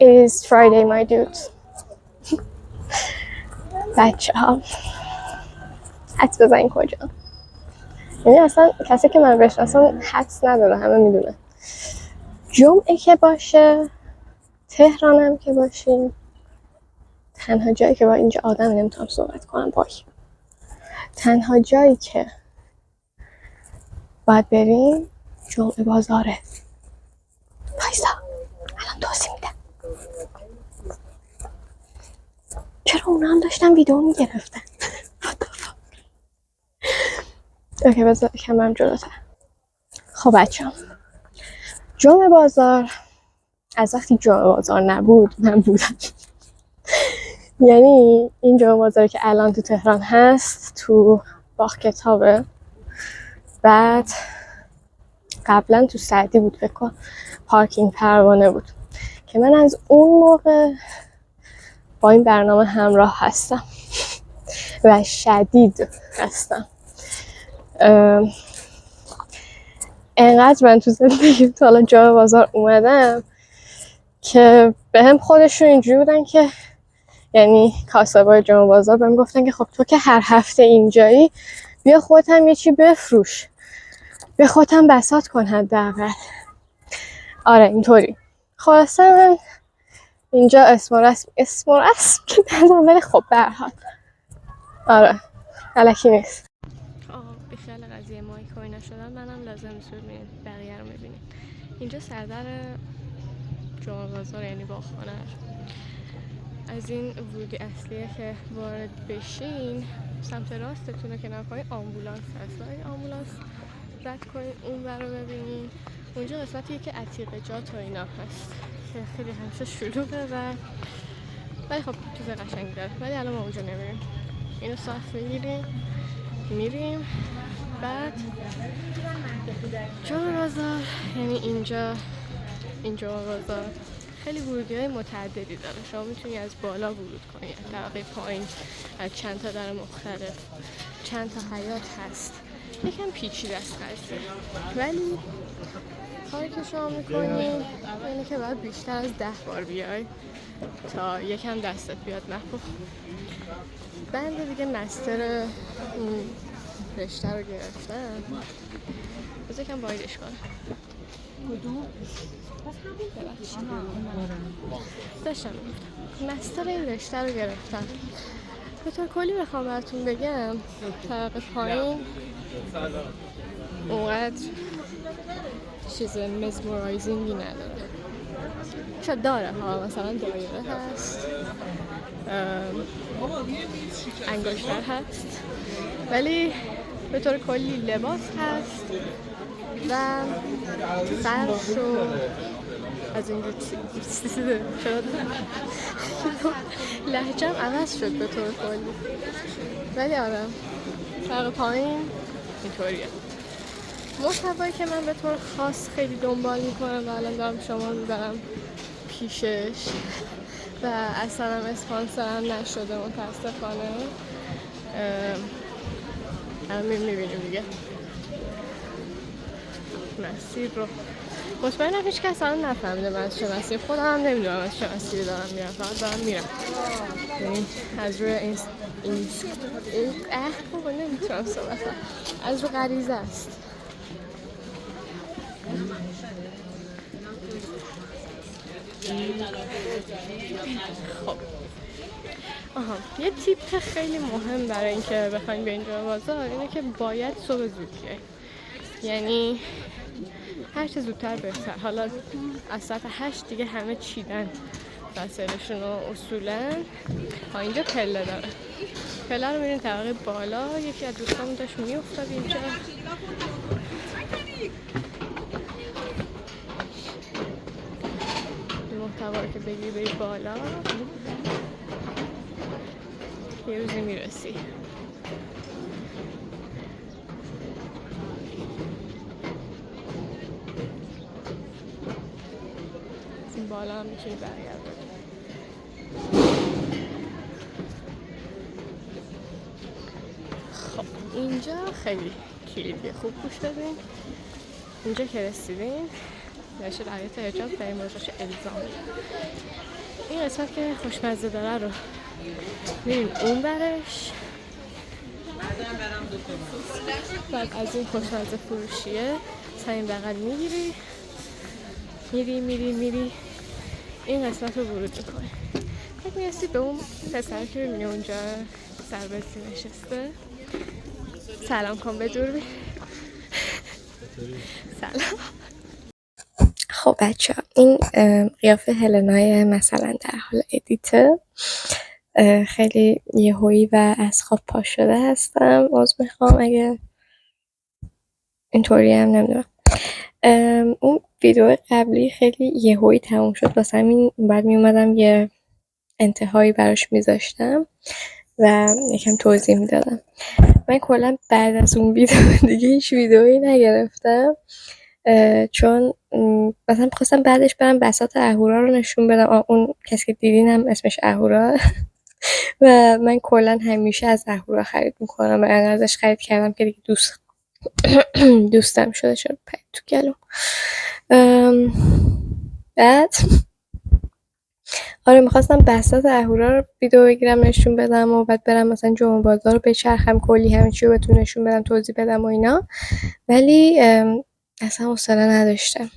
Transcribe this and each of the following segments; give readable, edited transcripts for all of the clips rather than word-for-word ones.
It is Friday my dudes. بچه ها حدس بزنین کجا. یعنی اصلا کسی که من بشناسم حدس نداره، همه میدونه. جمعه که باشه، تهرانم که باشیم، تنها جایی که با اینجا آدم نمیتونم صحبت کنم تنها جایی که باید بریم جمعه بازاره. پایسا الان توضیح میدم. چرا اونا هم داشتن ویدیو میگرفتن؟ اوکی بذار کمرم جلوتر. خب بچه‌ها، جمعه بازار از وقتی جمعه بازار نبود من بودم. یعنی این جمعه بازاری که الان تو تهران هست تو باغ کتابه، بعد قبلا تو سعدی بود، فکر کنم پارکینگ پروانه بود که من از اون موقع با این برنامه همراه هستم و شدید هستم. انقدر من تو زندگی تا حالا جمعه بازار اومدم که به هم خودشون اینجوری بودن که یعنی کاسبای جمعه بازار بهم گفتن که خب تو که هر هفته اینجایی، بیا خودت هم یه چی بفروش، بیا خودت هم بساط کن حداقل. آره اینطوری. خلاصه من اینجا اسم و رسم که ندارم، ولی خب به هر حال آره الکی نیست. بیخیال قضیه مایک و اینا شدن، منم لازم نیست ببینید بقیه رو میبینید. اینجا سردر جمعه بازار یعنی باغخانه. از این ورودی اصلیه که وارد بشین سمت راستتون رو کنار کنین آمبولانس هست. این آمبولانس رد کنین اون ور رو ببینین. اونجا قسمتیه که عتیق جات و اینا هست که خیلی همیشه شلوغه ولی خب چیز قشنگی داره. ولی الان ما اونجا نمیریم. اینو صاف میریم بعد جمعه بازار. یعنی اینجا بازار خیلی ورودی‌های متعددی داره. شما میتونی از بالا ورود کنی، از طبقه پایین، از چند تا در مختلف، چند تا حیاط هست. یکم پیچیده است قضیه، ولی کاری که شما میکنی یعنی که باید بیشتر از 10 بار بیای تا یکم دستت بیاد محبوب. بنده دیگه مستر این رشته رو گرفتم، بذار یکم بایدش کنم. داشتم مستر این رشته رو گرفتم. به طور کلی بخوام براتون بگم طبقه پایین اونقدر چیز مزمورایزینگی نداره. شاید داره ها، مثلا دایره هست، انگشتر هست، ولی به طور کلی لباس هست و فرش و از اینجور چیزه. لهجم عوض شد به طور کلی، ولی آره طبقه پایین اینطوریه. محتوایی که من به طور خاص خیلی دنبال میکنم و الان دارم شما میبرم پیشش و اصلا هم اسپانسرم نشده متاسفانه. همین میبینیم دیگه مسیر رو. مطمئنم هیچ کس الان نفهمیده من از چه مسیر، خودم هم نمیدونم از چه مسیری دارم میرم، فقط دارم میرم. یعنی از روی نمیتونم صحبت کنم، از رو غریزه است. خب یه تیپ خیلی مهم برای اینکه بخواید به اینجا بازار اینه که باید صبح زود بیایید. یعنی هر چه زودتر بهتر. حالا از ساعت 8 دیگه همه چیدن وسایلشون و اصولا اینجا پله داره. پله رو میرین طبقه بالا. یکی از دوستامون داشت میافتاد اینجا. محتوا رو که بری بالا یه روزی میرسی. این بالا هم میتونی برگردی. خب اینجا خیلی کلیدیه، خوب گوش بدین. اینجا که رسیدین نشه رعایت حجاب در این موضوعش الزامه. این قسمت که خوشمزه داره رو میریم اون برش، بعد از این خوشمزه فروشیه سعیم بغل میگیری میری این قسمت رو ورود میکنی. بعد میرسی به اون پسر که میبینی اونجا سربازی نشسته، سلام کن به دور سلام. خب بچه ها، این قیافه هلنای مثلا در حال ادیته. خیلی یهویی و از خواب پا شده هستم، عذر میخوام اگه اینطوری هم نمیدونم. اون ویدیو قبلی خیلی یهویی تموم شد، واسه همین بعد میومدم یه انتهایی براش میذاشتم و یکم توضیح میدادم. من کلا بعد از اون ویدیو دیگه هیچ ویدیویی نگرفتم، چون مثلا خواستم بعدش برم بساط اهورا رو نشون بدم. اون کسی که دیدین هم اسمش اهورا و من کلا همیشه از اهورا خرید میکنم و انقدر ازش خرید کردم که دیگه دوستم شده تو گلوم. بعد آره میخواستم بساط اهورا رو ویدیو بگیرم نشون بدم و بعد برم مثلا جمعه بازار رو بچرخم کلی همه چی رو بهتون نشون بدم، توضیح بدم و اینا، ولی اصلا حوصله نداشتم.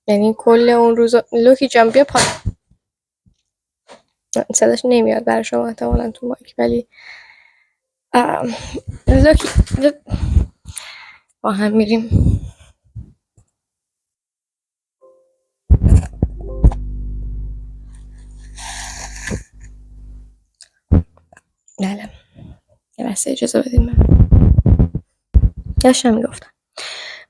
یعنی کل اون روز لوکی جان بیا پا صداش نمیاد برای شما احتمالاً تو مایک، ولی لوکی با هم میریم. بله یه لحظه اجازه بدین. من داشتم میگفتم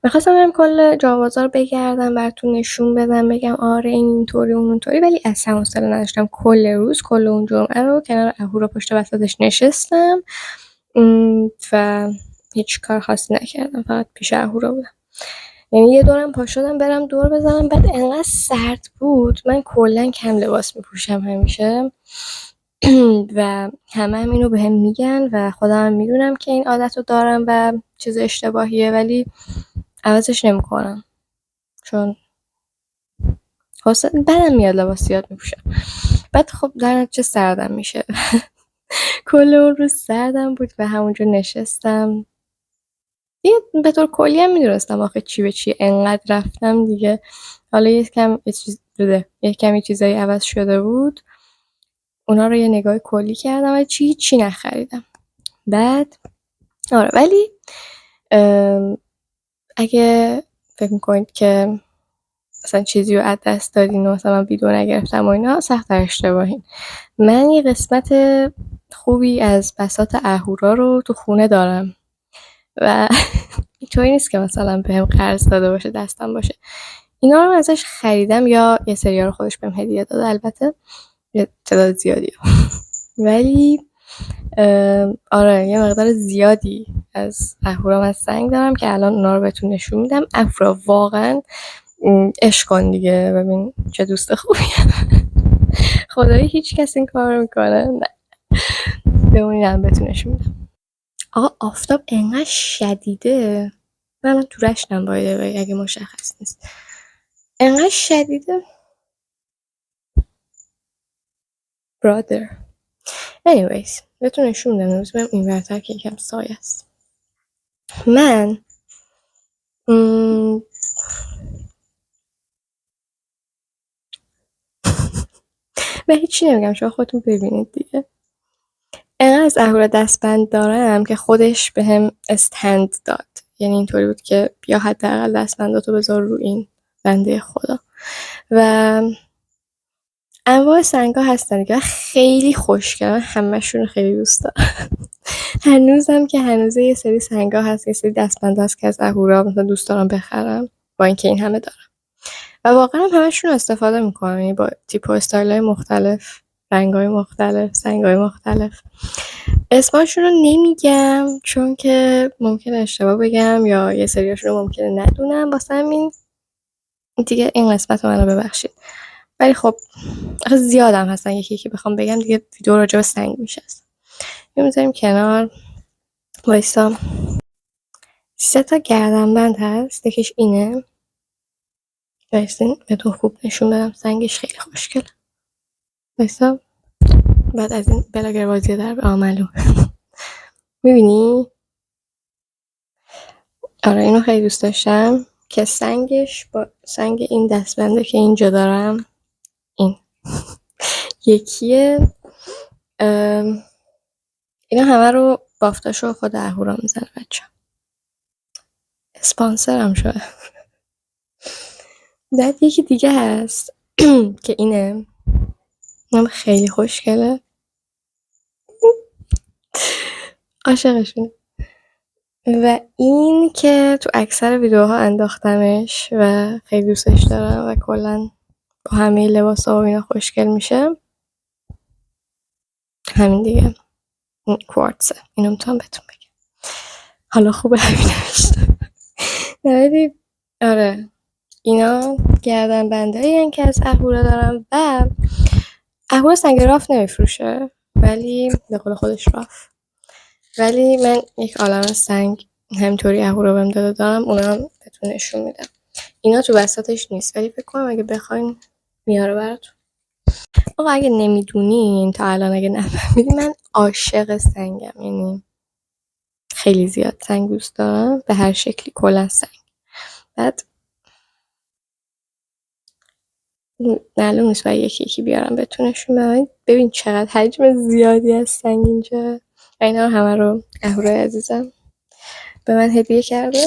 میخواستم برم کل جمعه بازار بگردم براتون نشون بدم، بگم آره این اینطوری اون اونطوری، ولی اصلا حوصله نداشتم. کل روز کل اون جمعه رو کنار اهورا پشت وسطش نشستم و هیچ کار خاصی نکردم، فقط پیش اهورا بودم. یعنی یه دورم پا شدم برم دور بزنم، بعد انقدر سرد بود. من کلا کم لباس میپوشم همیشه و همه هم اینو بهم میگن و خودم میدونم که این عادت رو دارم و چیز اشتباهیه، ولی عوضش نمیکنم چون بدم میاد لباس زیاد میپوشم. بعد خب در نتیجه سردم میشه. کل اون روز سردم بود و همونجا نشستم دیگه. به طور کلی هم میدونستم آخه چی به چی، انقدر رفتم دیگه. حالا یه کمی چیزایی عوض شده بود، اونا رو یه نگاه کلی کردم و چی نخریدم. بعد آره، ولی اگه فکر میکنید که مثلا چیزی رو از دست دادین و مثلا من ویدیو نگرفتم و اینا، سخت اشتباهین. من یه قسمت خوبی از بساط اهورا رو تو خونه دارم و اینطوری نیست که مثلا بهم قرض داده باشه دستم باشه. اینا رو ازش خریدم یا یه سری‌ها رو خودش بهم هدیه داده، البته یه تعداد زیادی ولی آره یه مقدار زیادی از اهورام از سنگ دارم که الان اونا رو بهتون نشون میدم. اهورا واقعا عشق کن دیگه، ببین چه دوست خوبی. خدایی هیچ کس این کار میکنه؟ نه، بمونینم بهتون نشون میدم. آقا آفتاب انقدر شدیده، من تو رشتم بایده اگه مشخص نیست، انقدر شدیده برادر. anyways بهتون نشون میدم. امروز برم این ورتر که یکم سایه است. من و هیچی نمیگم، شما خودتون ببینید دیگه. انقدر از اهورا دستبند دارم که خودش بهم استند داد، یعنی اینطوری بود که بیا حداقل دستبنداتو بذار رو این بنده خدا. و انواع سنگا هستن دیگه، خیلی خوشگلن، همه‌شون رو خیلی دوست دارم. هنوزم که هنوزه یه سری سنگا هست، یه سری دستبند هست که از اهورا مثلا دوست دارم بخرم با اینکه این همه دارم و واقعا همه‌شون استفاده میکنم، یعنی با تیپ و استایل‌های مختلف، رنگ‌های مختلف، سنگ‌های مختلف. اسمشون رو نمیگم چون که ممکنه اشتباه بگم یا یه سریاشون رو ممکنه ندونم، واسه همین دیگه این قسمت رو منو ببخشید. ولی خب آخه زیادم هستن، یکی که بخوام بگم دیگه ویدیو راجع به سنگ میشه. میذاریم کنار. وایسا 3 تا گردنبند هست، یکیش اینه بایستین بهتون خوب نشون بدم. سنگش خیلی خوشگله. بایستا بعد از این بلاگر بازی در به عملو. میبینی؟ آره اینو خیلی دوست داشتم که سنگش با سنگ این دستبنده که اینجا دارم این یکیه. اینا همه رو بافتاشو خود اهورا میزنه بچه. اسپانسرم شده. بعد یکی دیگه هست که اینه، هم خیلی خوشگله، عاشقشونه. و این که تو اکثر ویدیوها انداختمش و خیلی دوستش دارم و کلا با همه لباسا و اینا خوشگل میشه. همین دیگه، این کوارتزه. اینو میتونم بهتون بگم. حالا خوبه همین نوشتم. نمیدی؟ آره اینا گردن بندایی که از اهورا دارم. و اهورا سنگ راف نمیفروشه ولی به قول خودش راف، ولی من یک عالم سنگ همینطوری اهورا بهم داده دارم، اونا هم بهتون نشون میدم. اینا تو وسطش نیست ولی فکر کنم اگه بخواین میاره براتون. آقا اگه نمیدونین تا الان، اگه نفهمیدین، من عاشق سنگم. یعنی خیلی زیاد سنگ دوست دارم به هر شکلی، کلا سنگ. بعد معلوم نیست باید یکی یکی بیارم بهتون نشون بدم. ببین چقدر حجم زیادی از سنگ اینجا. اینا همه رو اهورا عزیزم به من هدیه کرده.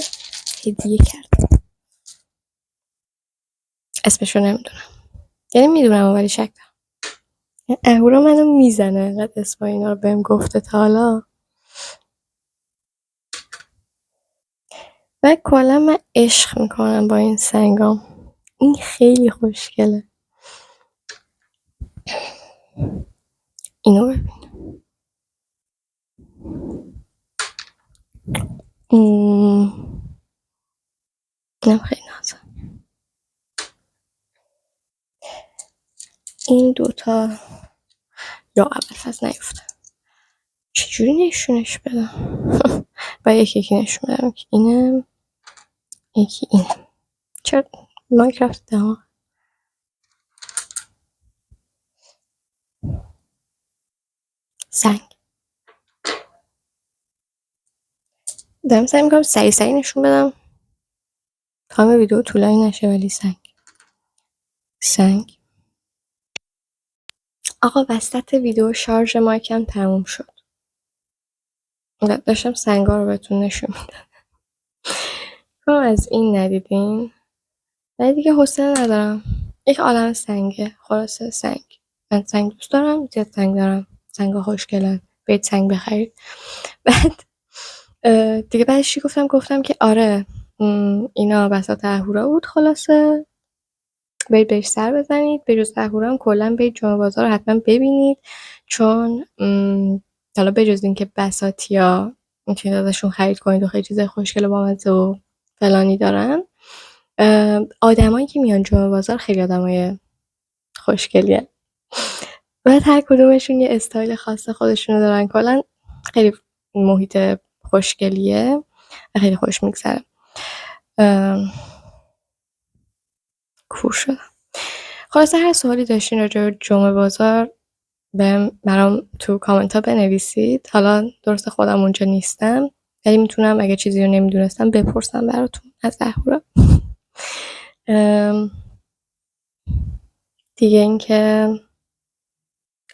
اسمشو نمیدونم، یعنی میدونم ولی شک دارم. اهورا منو میزنه انقدر اسم اینا رو بهم گفته تا حالا. و کلا من عشق میکنم با این سنگام. این خیلی خوشگله. اینو ببین. اینم خیلی نازه. این دوتا یا اول فصل نیفته. چجوری نشونش بدم؟ و یکی نشون بدم که اینم، یکی اینم. چرا مایکرافت دهم سنگ دارم سعی میکنم سریع نشون بدم تا همه ویدیو طولانی نشه. ولی سنگ آقا وسط ویدیو شارژ مایکم تموم شد. داشتم سنگا رو بهتون نشون میدم. از این ندیدین ولی دیگه حوصله ندارم. یک عالم سنگه. خلاصه سنگ، من سنگ دوست دارم، زیاد سنگ دارم. سنگا خوشگلن، برید سنگ بخرید. بعد دیگه بعدش چی گفتم که آره اینا بساط اهورا بود. خلاصه برید بهش سر بزنید. به جز اهورا هم کلا برید جمعه بازار رو حتما ببینید، چون حالا به جز این که بساطیا میتونید ازشون خرید کنید و خیلی چیزای خوشگل و بامزه و فلانی دارن، آدمایی که میان جمعه بازار خیلی آدمای خوشگلیه و هر کدومشون یه استایل خاص خودشونو دارن. کلا خیلی محیط خوشگلیه و خیلی خوش میگذره. کور شدم. خلاصه هر سوالی داشتین راجع به جمعه بازار برام تو کامنت ها بنویسید. حالا درست خودم اونجا نیستم ولی میتونم اگه چیزی رو نمیدونستم بپرسم براتون از اهورا. دیگه اینکه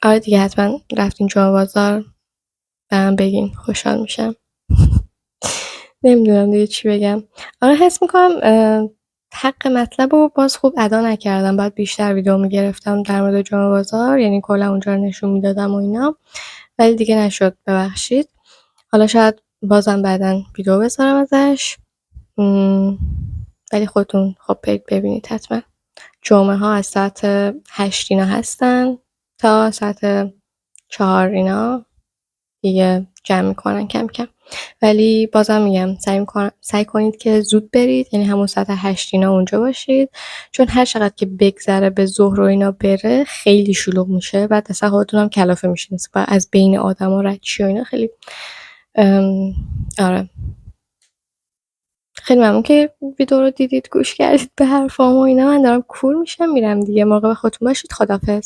آره دیگه حتما رفتین جمعه بازار برام بگین، خوشحال میشم. نمیدونم دیگه چی بگم. آره حس میکنم حق مطلب رو باز خوب ادا نکردم. باید بیشتر ویدیو میگرفتم در مورد جمعه بازار، یعنی کلا اونجا رو نشون میدادم و اینا، ولی دیگه نشد، ببخشید. حالا شاید بازم بعداً ویدیو بذارم ازش. ولی خودتون خب برید ببینید حتما. جمعه ها از ساعت 8 اینا هستن تا ساعت 4 اینا دیگه جمع میکنن کم کم. ولی بازم میگم سعی کنید که زود برید، یعنی همون ساعت 8 اینا اونجا باشید، چون هر چقدر که بگذره به ظهر و اینا بره خیلی شلوغ میشه. بعد اصلا خودتون هم کلافه میشین و از بین آدما رد شی و اینا. خیلی آره خیلی ممنون که ویدیو رو دیدید، گوش کردید به حرفام و اینا. من دارم کور میشم میرم دیگه. مراقب خودتون باشید. خداحافظ.